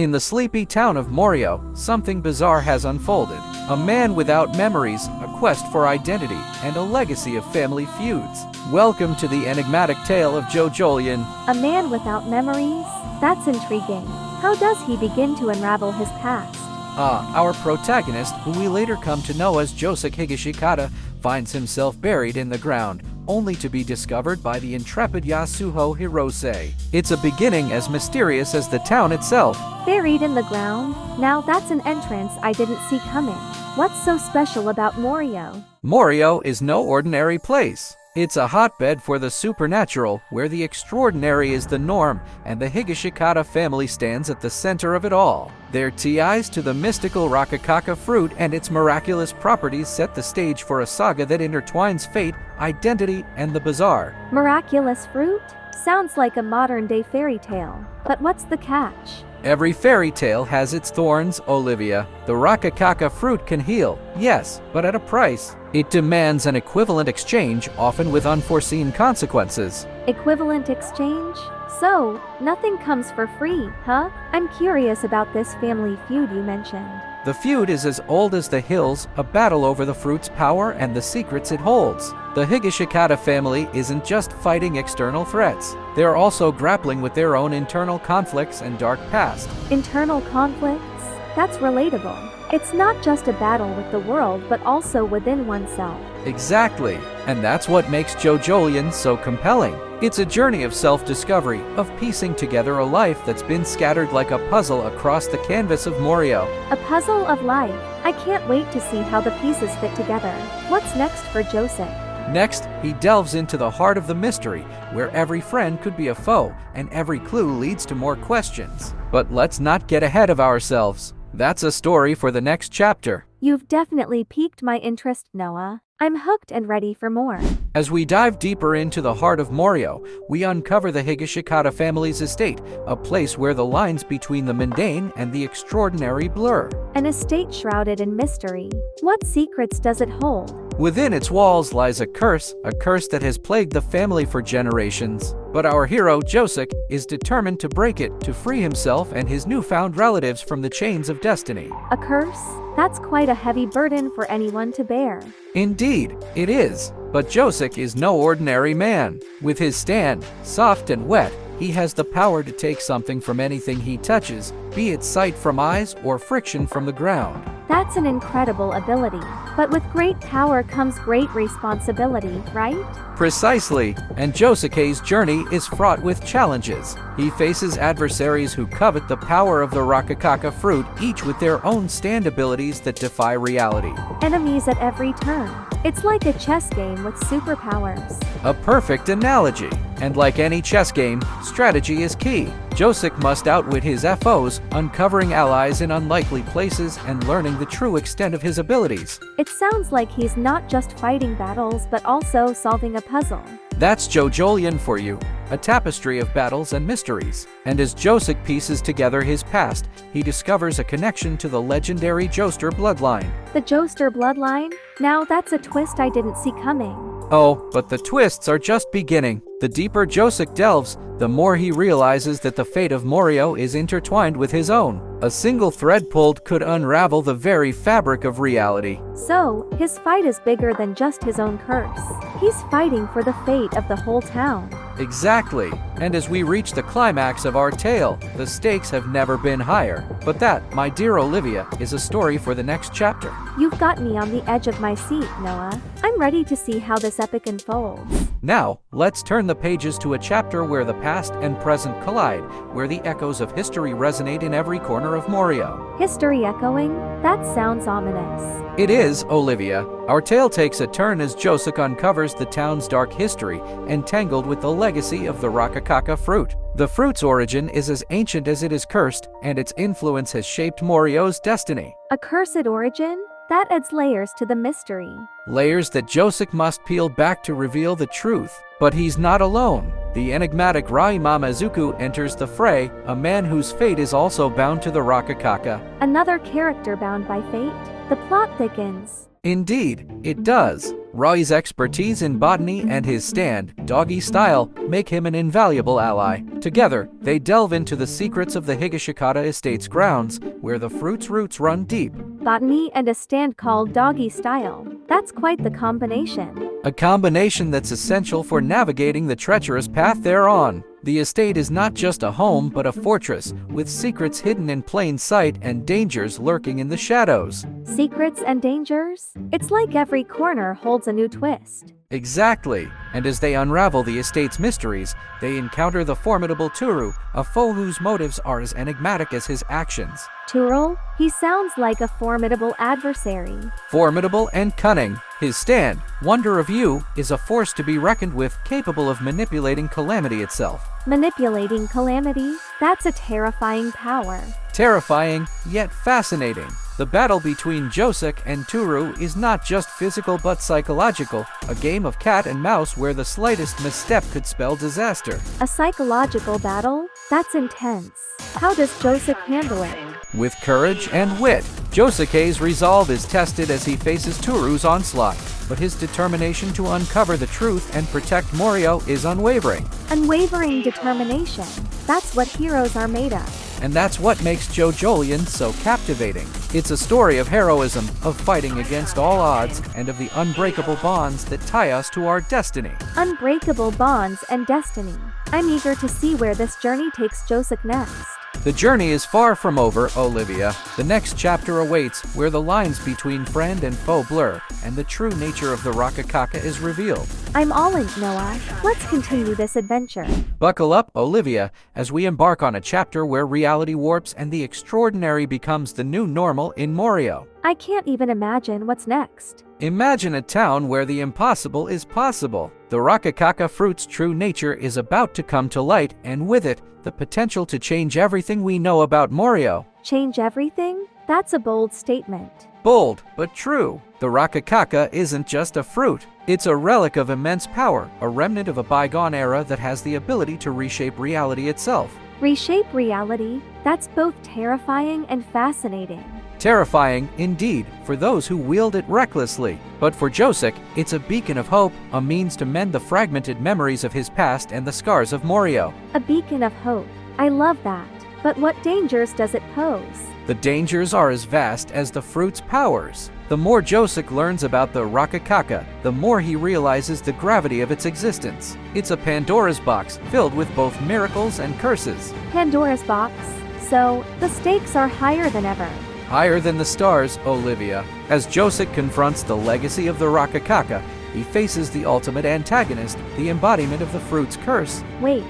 In the sleepy town of Morioh, something bizarre has unfolded. A man without memories, a quest for identity, and a legacy of family feuds. Welcome to the enigmatic tale of JoJolion. A man without memories? That's intriguing. How does he begin to unravel his past? Our protagonist, who we later come to know as Josuke Higashikata, finds himself buried in the ground, only to be discovered by the intrepid Yasuho Hirose. It's a beginning as mysterious as the town itself. Buried in the ground? Now that's an entrance I didn't see coming. What's so special about Morioh? Morioh is no ordinary place. It's a hotbed for the supernatural, where the extraordinary is the norm, and the Higashikata family stands at the center of it all. Their ties to the mystical Rokakaka fruit and its miraculous properties set the stage for a saga that intertwines fate, identity, and the bizarre. Miraculous fruit? Sounds like a modern-day fairy tale. But what's the catch? Every fairy tale has its thorns, Olivia. The Rokakaka fruit can heal, yes, but at a price. It demands an equivalent exchange, often with unforeseen consequences. Equivalent exchange? So, nothing comes for free, huh? I'm curious about this family feud you mentioned. The feud is as old as the hills, a battle over the fruit's power and the secrets it holds. The Higashikata family isn't just fighting external threats. They're also grappling with their own internal conflicts and dark past. Internal conflicts? That's relatable. It's not just a battle with the world, but also within oneself. Exactly. And that's what makes JoJolion so compelling. It's a journey of self-discovery, of piecing together a life that's been scattered like a puzzle across the canvas of Morioh. A puzzle of life. I can't wait to see how the pieces fit together. What's next for Josuke? Next, he delves into the heart of the mystery, where every friend could be a foe, and every clue leads to more questions. But let's not get ahead of ourselves. That's a story for the next chapter. You've definitely piqued my interest, Noah. I'm hooked and ready for more. As we dive deeper into the heart of Morioh, we uncover the Higashikata family's estate, a place where the lines between the mundane and the extraordinary blur. An estate shrouded in mystery. What secrets does it hold? Within its walls lies a curse that has plagued the family for generations. But our hero, Josuke, is determined to break it, to free himself and his newfound relatives from the chains of destiny. A curse? That's quite a heavy burden for anyone to bear. Indeed, it is. But Josuke is no ordinary man. With his stand, soft and wet, he has the power to take something from anything he touches, be it sight from eyes or friction from the ground. That's an incredible ability. But with great power comes great responsibility, right? Precisely, and Josuke's journey is fraught with challenges. He faces adversaries who covet the power of the Rokakaka fruit, each with their own stand abilities that defy reality. Enemies at every turn. It's like a chess game with superpowers. A perfect analogy. And like any chess game, strategy is key. Josuke must outwit his foes, uncovering allies in unlikely places and learning the true extent of his abilities. It sounds like he's not just fighting battles but also solving a puzzle. That's JoJolion for you, a tapestry of battles and mysteries. And as Josuke pieces together his past, he discovers a connection to the legendary Joestar bloodline. The Joestar bloodline? Now that's a twist I didn't see coming. Oh, but the twists are just beginning. The deeper Josuke delves, the more he realizes that the fate of Morioh is intertwined with his own. A single thread pulled could unravel the very fabric of reality. So, his fight is bigger than just his own curse. He's fighting for the fate of the whole town. Exactly. And as we reach the climax of our tale, the stakes have never been higher. But that, my dear Olivia, is a story for the next chapter. You've got me on the edge of my seat, Noah. I'm ready to see how this epic unfolds. Now, let's turn the pages to a chapter where the past and present collide, where the echoes of history resonate in every corner of Morioh. History echoing? That sounds ominous. It is, Olivia. Our tale takes a turn as Josuke uncovers the town's dark history, entangled with the legacy of the Rokakaka fruit. The fruit's origin is as ancient as it is cursed, and its influence has shaped Morioh's destiny. A cursed origin? That adds layers to the mystery. Layers that Josuke must peel back to reveal the truth. But he's not alone. The enigmatic Mamazuku enters the fray, a man whose fate is also bound to the Rokakaka. Another character bound by fate? The plot thickens. Indeed, it does. Roy's expertise in botany and his stand, doggy style, make him an invaluable ally. Together, they delve into the secrets of the Higashikata estate's grounds, where the fruit's roots run deep. Botany and a stand called doggy style. That's quite the combination. A combination that's essential for navigating the treacherous path they're on. The estate is not just a home, but a fortress, with secrets hidden in plain sight and dangers lurking in the shadows. Secrets and dangers? It's like every corner holds a new twist. Exactly. And as they unravel the estate's mysteries, they encounter the formidable Turu, a foe whose motives are as enigmatic as his actions. Turul? He sounds like a formidable adversary. Formidable and cunning. His stand, Wonder of You, is a force to be reckoned with, capable of manipulating calamity itself. Manipulating calamity? That's a terrifying power. Terrifying, yet fascinating. The battle between Josuke and Turu is not just physical but psychological, a game of cat and mouse where the slightest misstep could spell disaster. A psychological battle? That's intense. How does Josuke handle it? With courage and wit, Josuke's resolve is tested as he faces Turu's onslaught, but his determination to uncover the truth and protect Morioh is unwavering. Unwavering determination. That's what heroes are made of. And that's what makes JoJolion so captivating. It's a story of heroism, of fighting against all odds, and of the unbreakable bonds that tie us to our destiny. Unbreakable bonds and destiny. I'm eager to see where this journey takes Josuke next. The journey is far from over, Olivia. The next chapter awaits, where the lines between friend and foe blur, and the true nature of the Rokakaka is revealed. I'm all in, Noah. Let's continue this adventure. Buckle up, Olivia, as we embark on a chapter where reality warps and the extraordinary becomes the new normal in Morioh. I can't even imagine what's next. Imagine a town where the impossible is possible. The Rokakaka fruit's true nature is about to come to light, and with it, the potential to change everything we know about Morioh. Change everything? That's a bold statement. Bold, but true. The Rokakaka isn't just a fruit. It's a relic of immense power, a remnant of a bygone era that has the ability to reshape reality itself. Reshape reality? That's both terrifying and fascinating. Terrifying, indeed, for those who wield it recklessly. But for Josuke, it's a beacon of hope, a means to mend the fragmented memories of his past and the scars of Morioh. A beacon of hope. I love that. But what dangers does it pose? The dangers are as vast as the fruit's powers. The more Josuke learns about the Rokakaka, the more he realizes the gravity of its existence. It's a Pandora's box filled with both miracles and curses. Pandora's box? So, the stakes are higher than ever. Higher than the stars, Olivia. As Josuke confronts the legacy of the Rokakaka, he faces the ultimate antagonist, the embodiment of the fruit's curse. Wait,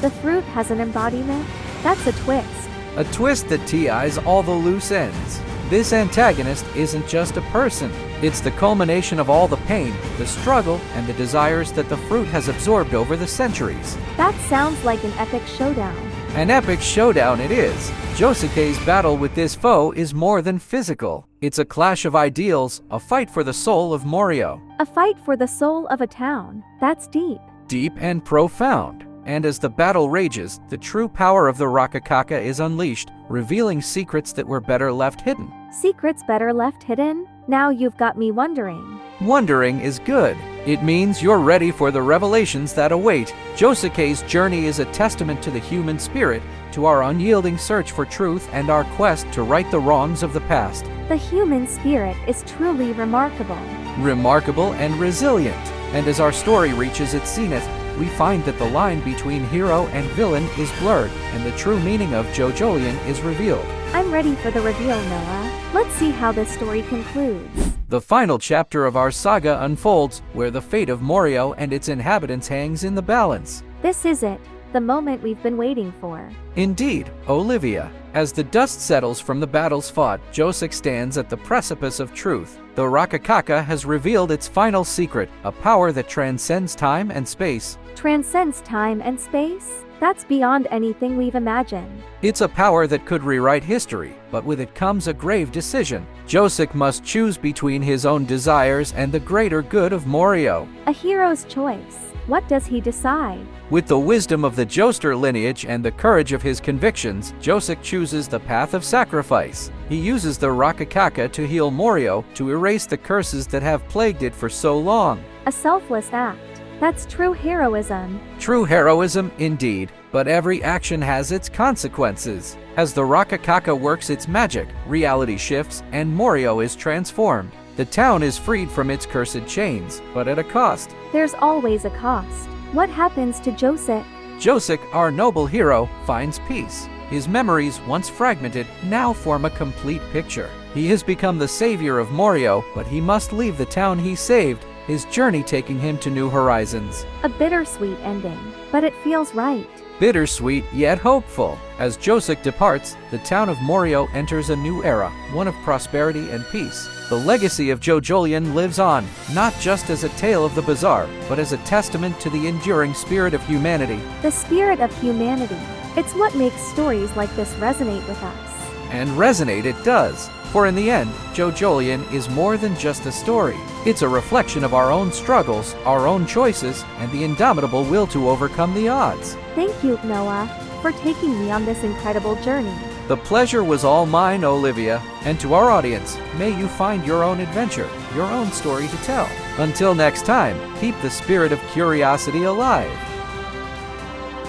the fruit has an embodiment? That's a twist. A twist that ties all the loose ends. This antagonist isn't just a person. It's the culmination of all the pain, the struggle, and the desires that the fruit has absorbed over the centuries. That sounds like an epic showdown. An epic showdown it is. Josuke's battle with this foe is more than physical. It's a clash of ideals, a fight for the soul of Morioh. A fight for the soul of a town. That's deep. Deep and profound. And as the battle rages, the true power of the Rokakaka is unleashed, revealing secrets that were better left hidden. Secrets better left hidden? Now you've got me wondering. Wondering is good. It means you're ready for the revelations that await. Josuke's journey is a testament to the human spirit, to our unyielding search for truth and our quest to right the wrongs of the past. The human spirit is truly remarkable. Remarkable and resilient. And as our story reaches its zenith, we find that the line between hero and villain is blurred, and the true meaning of JoJolion is revealed. I'm ready for the reveal, Noah. Let's see how this story concludes. The final chapter of our saga unfolds, where the fate of Morioh and its inhabitants hangs in the balance. This is it, the moment we've been waiting for. Indeed, Olivia. As the dust settles from the battles fought, Josuke stands at the precipice of truth. The Rokakaka has revealed its final secret, a power that transcends time and space, Transcends time and space? That's beyond anything we've imagined. It's a power that could rewrite history, but with it comes a grave decision. Josuke must choose between his own desires and the greater good of Morioh. A hero's choice. What does he decide? With the wisdom of the Joestar lineage and the courage of his convictions, Josuke chooses the path of sacrifice. He uses the Rokakaka to heal Morioh, to erase the curses that have plagued it for so long. A selfless act. That's true heroism. True heroism, indeed, but every action has its consequences. As the Rokakaka works its magic, reality shifts and Morioh is transformed. The town is freed from its cursed chains, but at a cost. There's always a cost. What happens to Josuke? Josuke, our noble hero, finds peace. His memories, once fragmented, now form a complete picture. He has become the savior of Morioh, but he must leave the town he saved, his journey taking him to new horizons. A bittersweet ending, but it feels right. Bittersweet yet hopeful. As Josuke departs, the town of Morioh enters a new era, one of prosperity and peace. The legacy of JoJolion lives on, not just as a tale of the bizarre, but as a testament to the enduring spirit of humanity. The spirit of humanity. It's what makes stories like this resonate with us. And resonate it does. For in the end, JoJolion is more than just a story. It's a reflection of our own struggles, our own choices, and the indomitable will to overcome the odds. Thank you, Noah, for taking me on this incredible journey. The pleasure was all mine, Olivia, and to our audience, may you find your own adventure, your own story to tell. Until next time, keep the spirit of curiosity alive.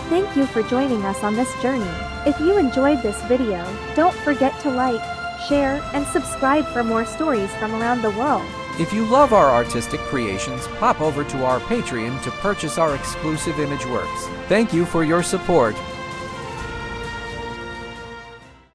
Thank you for joining us on this journey. If you enjoyed this video, don't forget to like, share, and subscribe for more stories from around the world. If you love our artistic creations, pop over to our Patreon to purchase our exclusive image works. Thank you for your support.